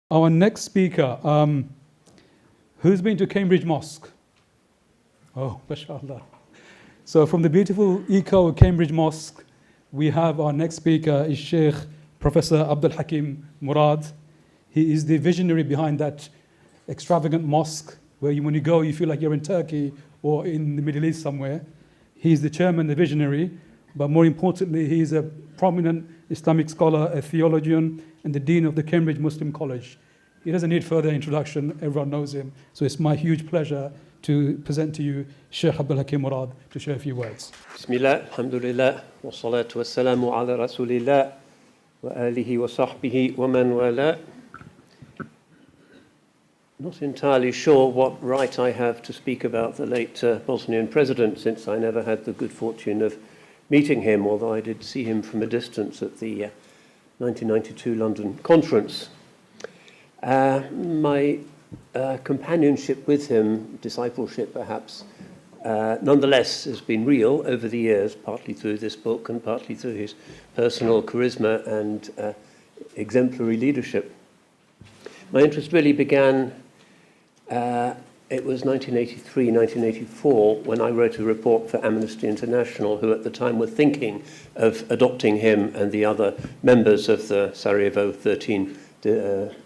Our next speaker, who's been to Cambridge Mosque? Oh, mashallah. So from the beautiful eco Cambridge Mosque, we have our next speaker is Shaykh Professor Abdal Hakim Murad. He is the visionary behind that extravagant mosque where when you go, you feel like you're in Turkey or in the Middle East somewhere. He's the chairman, the visionary, but more importantly, he's a prominent Islamic scholar, a theologian, and the dean of the Cambridge Muslim College. He doesn't need further introduction, everyone knows him. So it's my huge pleasure to present to you Shaykh Abdal Hakim Murad to share a few words. Bismillah, alhamdulillah, wa salatu wa salamu ala rasulillah, wa alihi wa sahbihi wa man wala. Not entirely sure what right I have to speak about the late Bosnian president, since I never had the good fortune of meeting him, although I did see him from a distance at the 1992 London conference. My companionship with him, discipleship perhaps, nonetheless has been real over the years, partly through this book and partly through his personal charisma and exemplary leadership. My interest really began, it was 1983, 1984, when I wrote a report for Amnesty International, who at the time were thinking of adopting him and the other members of the Sarajevo 13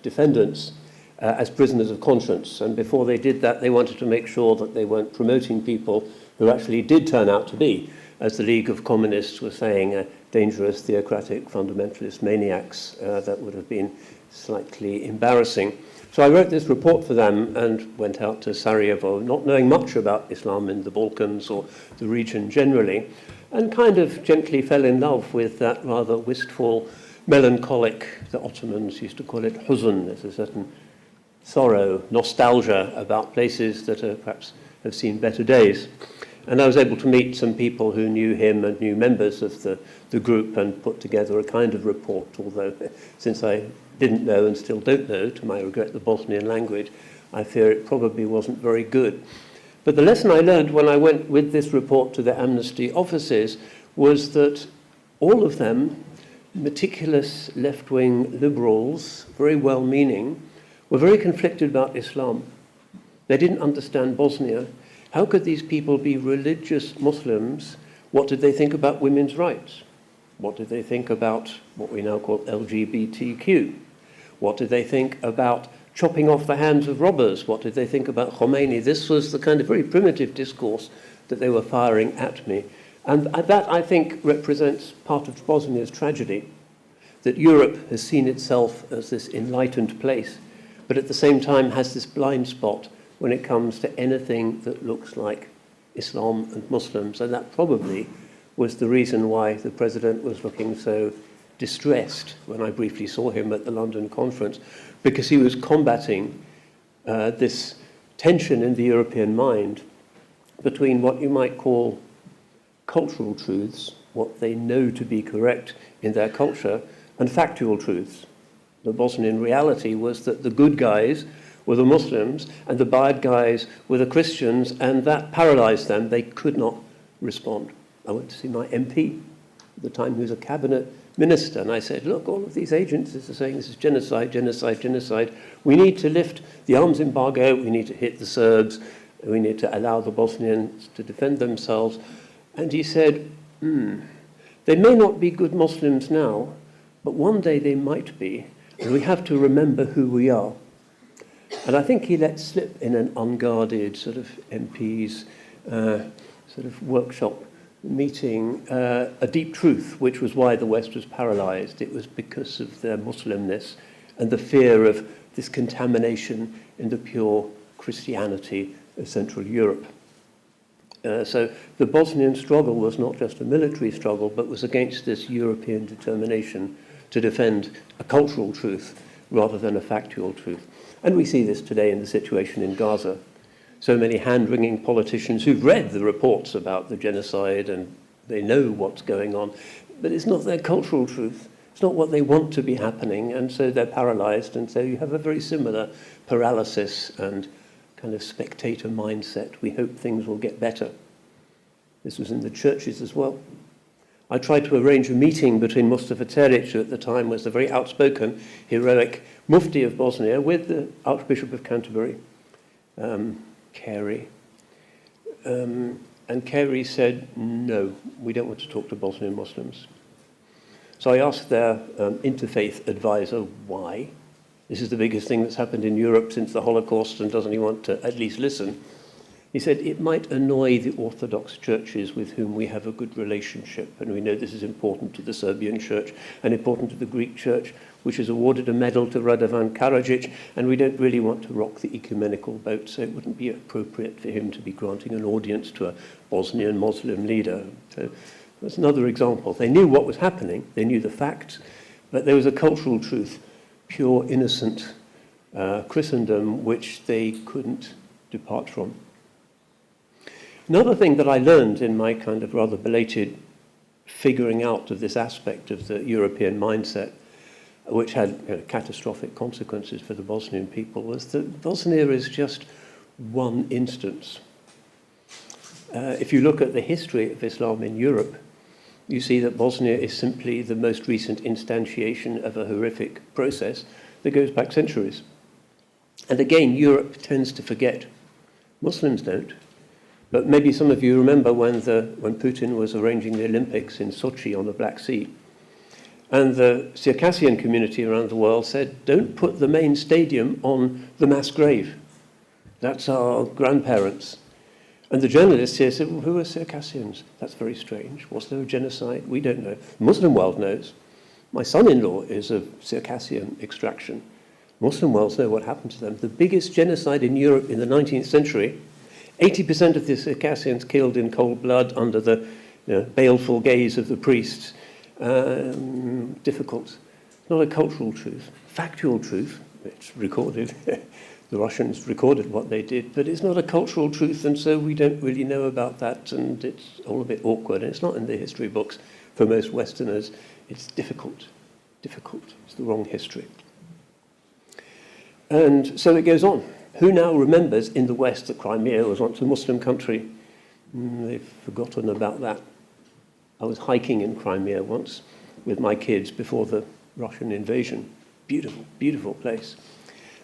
defendants as prisoners of conscience. And before they did that, they wanted to make sure that they weren't promoting people who actually did turn out to be, as the League of Communists were saying, dangerous, theocratic, fundamentalist maniacs. That would have been slightly embarrassing. So I wrote this report for them and went out to Sarajevo, not knowing much about Islam in the Balkans or the region generally, and kind of gently fell in love with that rather wistful, melancholic, the Ottomans used to call it huzn. There's a certain sorrow, nostalgia about places that perhaps have seen better days. And I was able to meet some people who knew him and knew members of the group and put together a kind of report, although since I didn't know and still don't know, to my regret, the Bosnian language, I fear it probably wasn't very good. But the lesson I learned when I went with this report to the Amnesty offices was that all of them, meticulous left-wing liberals, very well-meaning, were very conflicted about Islam. They didn't understand Bosnia. How could these people be religious Muslims? What did they think about women's rights? What did they think about what we now call LGBTQ? What did they think about chopping off the hands of robbers? What did they think about Khomeini? This was the kind of very primitive discourse that they were firing at me. And that, I think, represents part of Bosnia's tragedy, that Europe has seen itself as this enlightened place, but at the same time has this blind spot when it comes to anything that looks like Islam and Muslims. And that probably was the reason why the president was looking so distressed when I briefly saw him at the London conference, because he was combating this tension in the European mind between what you might call cultural truths, what they know to be correct in their culture, and factual truths. The Bosnian reality was that the good guys were the Muslims and the bad guys were the Christians, and that paralyzed them. They could not respond. I went to see my MP at the time, who was a cabinet minister, and I said, look, all of these agencies are saying this is genocide, genocide, genocide. We need to lift the arms embargo, we need to hit the Serbs, we need to allow the Bosnians to defend themselves. And he said, they may not be good Muslims now, but one day they might be, and we have to remember who we are. And I think he let slip in an unguarded sort of MP's sort of workshop meeting a deep truth, which was why the West was paralyzed. It was because of their Muslimness and the fear of this contamination in the pure Christianity of Central Europe. So the Bosnian struggle was not just a military struggle, but was against this European determination to defend a cultural truth rather than a factual truth. And we see this today in the situation in Gaza. So many hand-wringing politicians who've read the reports about the genocide and they know what's going on, but it's not their cultural truth. It's not what they want to be happening, and so they're paralyzed. And so you have a very similar paralysis and kind of spectator mindset. We hope things will get better. This was in the churches as well. I tried to arrange a meeting between Mustafa Teric, who at the time was the very outspoken, heroic Mufti of Bosnia, with the Archbishop of Canterbury, Carey. And Carey said, no, we don't want to talk to Bosnian Muslims. So I asked their interfaith advisor why. This is the biggest thing that's happened in Europe since the Holocaust, and doesn't he want to at least listen? He said, it might annoy the Orthodox churches with whom we have a good relationship, and we know this is important to the Serbian church and important to the Greek church, which has awarded a medal to Radovan Karadzic, and we don't really want to rock the ecumenical boat, so it wouldn't be appropriate for him to be granting an audience to a Bosnian Muslim leader. So that's another example. They knew what was happening, they knew the facts, but there was a cultural truth, pure, innocent Christendom, which they couldn't depart from. Another thing that I learned in my kind of rather belated figuring out of this aspect of the European mindset, which had catastrophic consequences for the Bosnian people, was that Bosnia is just one instance. If you look at the history of Islam in Europe, you see that Bosnia is simply the most recent instantiation of a horrific process that goes back centuries. And again, Europe tends to forget. Muslims don't. But maybe some of you remember when Putin was arranging the Olympics in Sochi on the Black Sea. And the Circassian community around the world said, don't put the main stadium on the mass grave. That's our grandparents. And the journalists here said, well, who are Circassians? That's very strange. Was there a genocide? We don't know. The Muslim world knows. My son-in-law is of Circassian extraction. Muslim worlds know what happened to them. The biggest genocide in Europe in the 19th century, 80% of the Circassians killed in cold blood under the baleful gaze of the priests. Difficult. Not a cultural truth. Factual truth, it's recorded. The Russians recorded what they did, but it's not a cultural truth, and so we don't really know about that, and it's all a bit awkward, and it's not in the history books for most Westerners. It's difficult. Difficult. It's the wrong history. And so it goes on. Who now remembers in the West that Crimea was once a Muslim country? They've forgotten about that. I was hiking in Crimea once with my kids before the Russian invasion. Beautiful, beautiful place.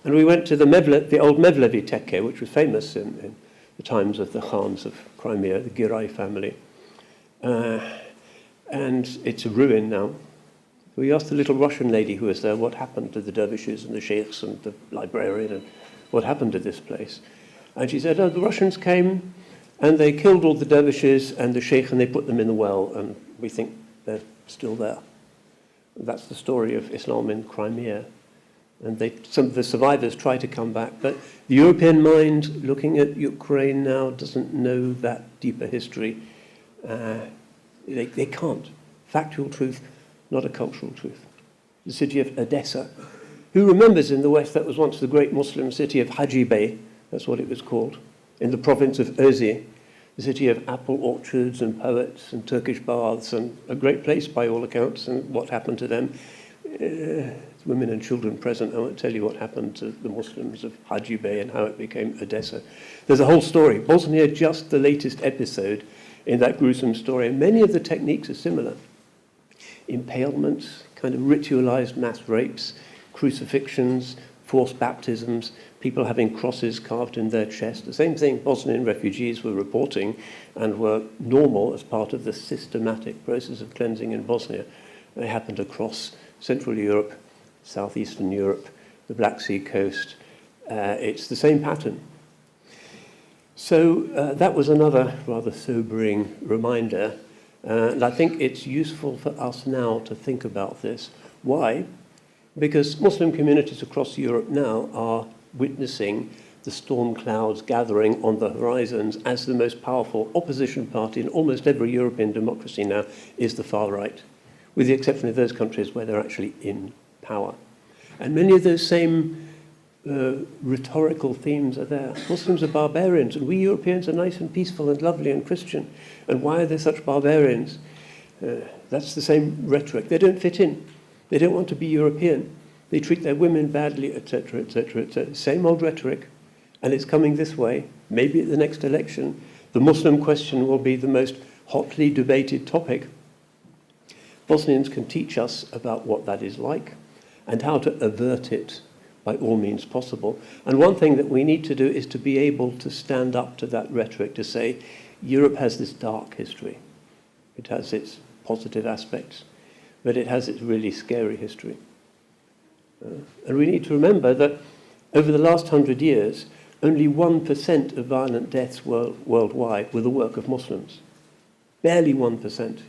And we went to the old Mevlevi Tekke, which was famous in the times of the Khans of Crimea, the Giray family. And it's a ruin now. We asked the little Russian lady who was there what happened to the dervishes and the sheikhs and the librarian and what happened to this place. And she said, oh, the Russians came and they killed all the dervishes and the sheikh and they put them in the well, and we think they're still there. That's the story of Islam in Crimea. And some of the survivors try to come back, but the European mind, looking at Ukraine now, doesn't know that deeper history. They can't. Factual truth, not a cultural truth. The city of Edessa. Who remembers in the West that was once the great Muslim city of Haji Bey, that's what it was called, in the province of Özye, the city of apple orchards and poets and Turkish baths, and a great place by all accounts, and what happened to them. Women and children present, I won't tell you what happened to the Muslims of Haji Bey and how it became Edessa. There's a whole story. Bosnia, just the latest episode in that gruesome story, and many of the techniques are similar. Impalements, kind of ritualized mass rapes, crucifixions, forced baptisms, people having crosses carved in their chest. The same thing Bosnian refugees were reporting and were normal as part of the systematic process of cleansing in Bosnia. They happened across Central Europe, Southeastern Europe, the Black Sea coast. It's the same pattern. So that was another rather sobering reminder. And I think it's useful for us now to think about this. Why? Because Muslim communities across Europe now are witnessing the storm clouds gathering on the horizons, as the most powerful opposition party in almost every European democracy now is the far right, with the exception of those countries where they're actually in power. And many of those same rhetorical themes are there. Muslims are barbarians, and we Europeans are nice and peaceful and lovely and Christian. And why are they such barbarians? That's the same rhetoric. They don't fit in. They don't want to be European. They treat their women badly, etc., etc., etc. Same old rhetoric. And it's coming this way. Maybe at the next election, the Muslim question will be the most hotly debated topic. Bosnians can teach us about what that is like and how to avert it by all means possible. And one thing that we need to do is to be able to stand up to that rhetoric, to say, Europe has this dark history. It has its positive aspects, but it has its really scary history. And we need to remember that over the last 100 years, only 1% of violent deaths worldwide were the work of Muslims. Barely 1%.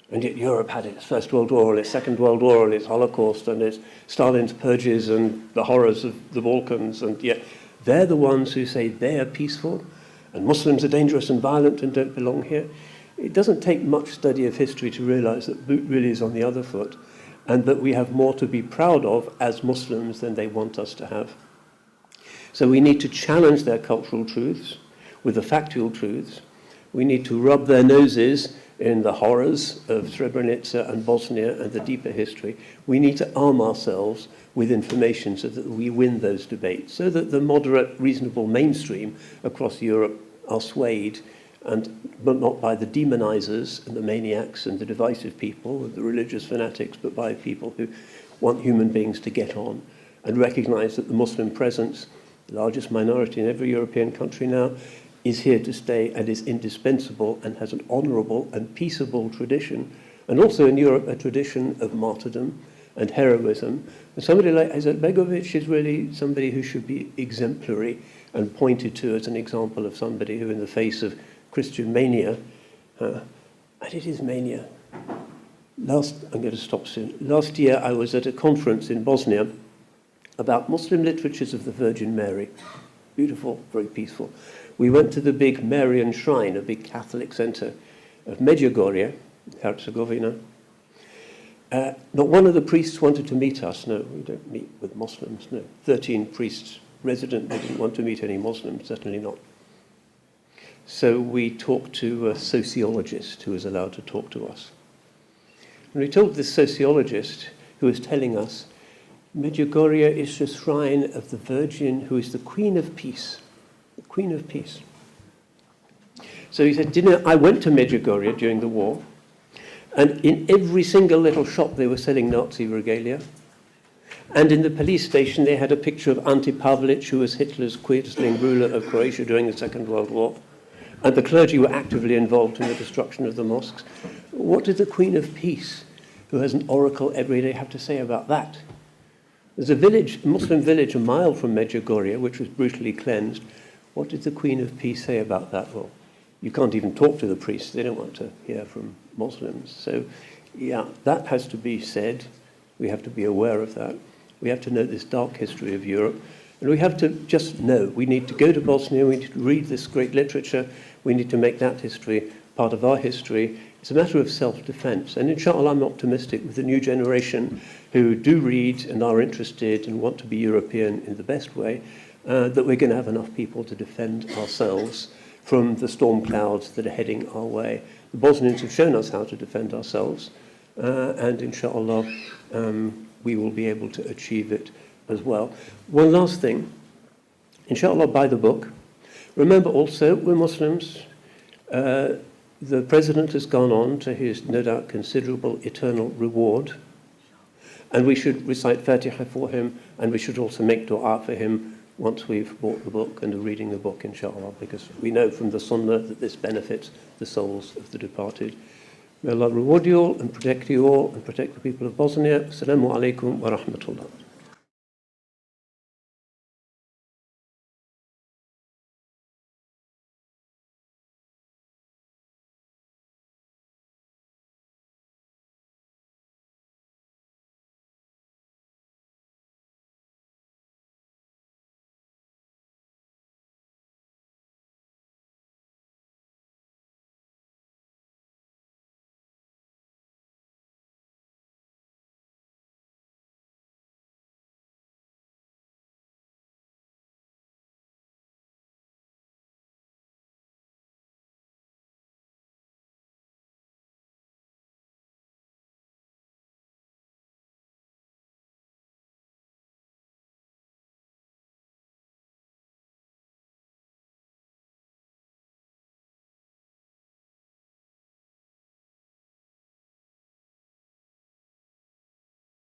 And yet Europe had its First World War, its Second World War, its Holocaust, and its Stalin's purges and the horrors of the Balkans. And yet they're the ones who say they are peaceful and Muslims are dangerous and violent and don't belong here. It doesn't take much study of history to realize that boot really is on the other foot and that we have more to be proud of as Muslims than they want us to have. So we need to challenge their cultural truths with the factual truths. We need to rub their noses in the horrors of Srebrenica and Bosnia and the deeper history. We need to arm ourselves with information so that we win those debates, so that the moderate, reasonable mainstream across Europe are swayed, but not by the demonizers and the maniacs and the divisive people, the religious fanatics, but by people who want human beings to get on and recognize that the Muslim presence, the largest minority in every European country now, is here to stay and is indispensable and has an honorable and peaceable tradition, and also in Europe a tradition of martyrdom and heroism. And somebody like Izetbegovic is really somebody who should be exemplary and pointed to as an example of somebody who, in the face of Christian mania, and it is mania. I'm going to stop soon. Last year I was at a conference in Bosnia about Muslim literatures of the Virgin Mary. Beautiful, very peaceful. We went to the big Marian shrine, a big Catholic center of Medjugorje, Herzegovina. Not one of the priests wanted to meet us. No, we don't meet with Muslims. No, 13 priests resident. They didn't want to meet any Muslims, certainly not. So we talked to a sociologist who was allowed to talk to us. And we told this sociologist, who was telling us, Medjugorje is the shrine of the Virgin who is the Queen of Peace. The Queen of Peace. So he said, I went to Medjugorje during the war, and in every single little shop they were selling Nazi regalia. And in the police station they had a picture of Ante Pavelic, who was Hitler's quisling ruler of Croatia during the Second World War. And the clergy were actively involved in the destruction of the mosques. What did the Queen of Peace, who has an oracle every day, have to say about that? There's a Muslim village a mile from Medjugorje, which was brutally cleansed. What did the Queen of Peace say about that? Well, you can't even talk to the priests. They don't want to hear from Muslims. So, yeah, that has to be said. We have to be aware of that. We have to know this dark history of Europe. And we have to just know. We need to go to Bosnia. We need to read this great literature. We need to make that history part of our history. It's a matter of self-defense. And inshallah, I'm optimistic with the new generation who do read and are interested and want to be European in the best way, that we're going to have enough people to defend ourselves from the storm clouds that are heading our way. The Bosnians have shown us how to defend ourselves, and inshallah, we will be able to achieve it as well. One last thing, inshallah, buy the book. Remember also, we're Muslims. The president has gone on to his, no doubt, considerable eternal reward. And we should recite Fatiha for him, and we should also make dua for him once we've bought the book and are reading the book, inshallah, because we know from the Sunnah that this benefits the souls of the departed. May Allah reward you all and protect the people of Bosnia. Assalamu alaikum wa rahmatullah.